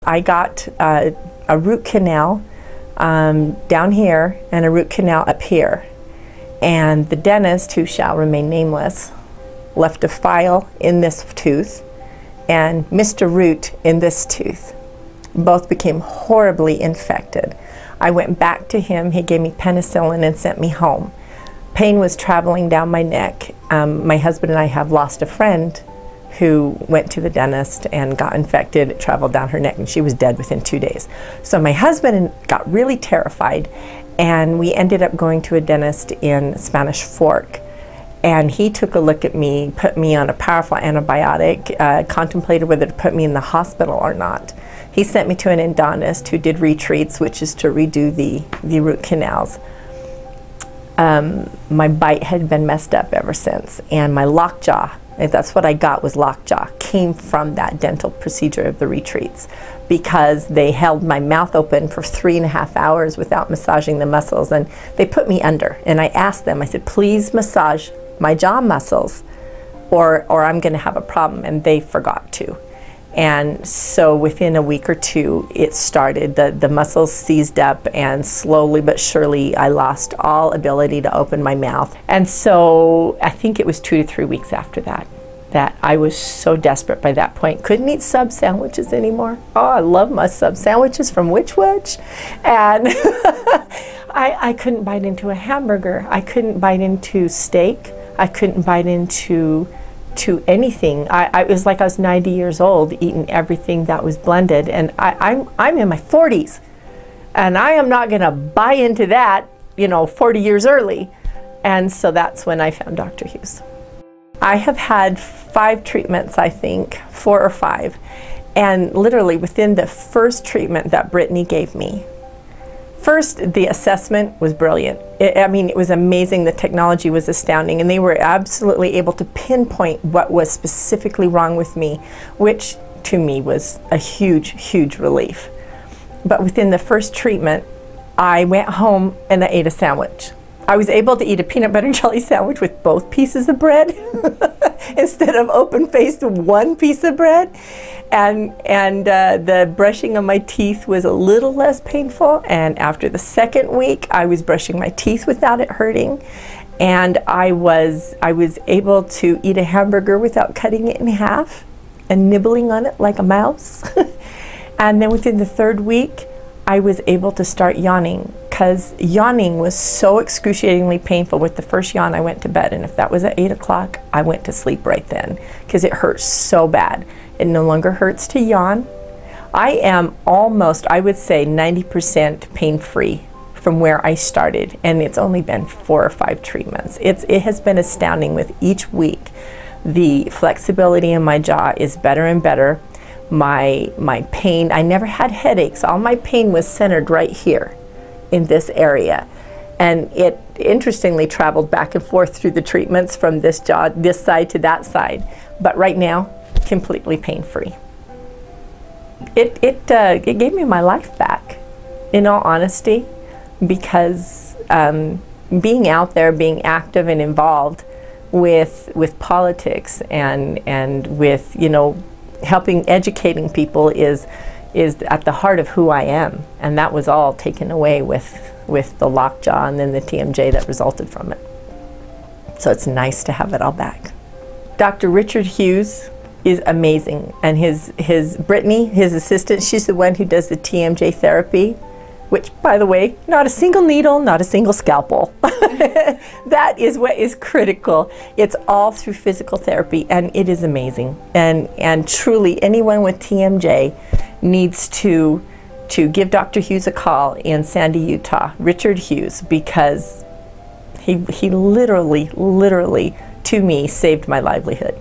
I got a root canal down here and a root canal up here. And the dentist, who shall remain nameless, left a file in this tooth and Mr. Root in this tooth. Both became horribly infected. I went back to him, he gave me penicillin and sent me home. Pain was traveling down my neck. My husband and I have lost a friend who went to the dentist and got infected. It traveled down her neck and she was dead within 2 days. So my husband got really terrified and we ended up going to a dentist in Spanish Fork. And he took a look at me, put me on a powerful antibiotic, contemplated whether to put me in the hospital or not. He sent me to an endodontist who did retreats, which is to redo the root canals. My bite had been messed up ever since, and my lockjaw, that's what I got, was lockjaw, came from that dental procedure of the retreats, because they held my mouth open for 3.5 hours without massaging the muscles, and they put me under. And I asked them, I said, please massage my jaw muscles or I'm going to have a problem, and they forgot to. And so within a week or two it started, the muscles seized up, and slowly but surely I lost all ability to open my mouth. And so I think it was 2 to 3 weeks after that I was so desperate by that point. Couldn't eat sub sandwiches anymore. Oh, I love my sub sandwiches from Which Witch. And I couldn't bite into a hamburger. I couldn't bite into steak. I couldn't bite into anything. It was like I was 90 years old eating everything that was blended, and I'm in my 40s and I am not going to buy into that, 40 years early. And so that's when I found Dr. Hughes. I have had 5 treatments, I think, 4 or 5, and literally within the first treatment that Brittany gave me, first, the assessment was brilliant. It was amazing. The technology was astounding, and they were absolutely able to pinpoint what was specifically wrong with me, which to me was a huge, huge relief. But within the first treatment, I went home and I ate a sandwich. I was able to eat a peanut butter and jelly sandwich with both pieces of bread instead of open-faced one piece of bread. And the brushing of my teeth was a little less painful. And after the second week, I was brushing my teeth without it hurting. And I was able to eat a hamburger without cutting it in half and nibbling on it like a mouse. And then within the 3rd week, I was able to start yawning, because yawning was so excruciatingly painful. With the first yawn, I went to bed, and if that was at 8 o'clock, I went to sleep right then, because it hurt so bad. It no longer hurts to yawn. I am almost, I would say, 90% pain-free from where I started, and it's only been 4 or 5 treatments. It has been astounding with each week. The flexibility in my jaw is better and better. My pain, I never had headaches. All my pain was centered right here in this area. And it interestingly traveled back and forth through the treatments from this jaw, this side to that side. But right now, completely pain-free. It gave me my life back, in all honesty, because being out there, being active and involved with politics and with, helping, educating people is at the heart of who I am. And that was all taken away with the lockjaw and then the TMJ that resulted from it. So it's nice to have it all back. Dr. Richard Hughes is amazing, and his Brittany, his assistant, she's the one who does the TMJ therapy, which, by the way, not a single needle, not a single scalpel. That is what is critical. It's all through physical therapy, and it is amazing. And truly, anyone with TMJ needs to give Dr. Hughes a call in Sandy, Utah, Richard Hughes, because he literally, to me, saved my livelihood.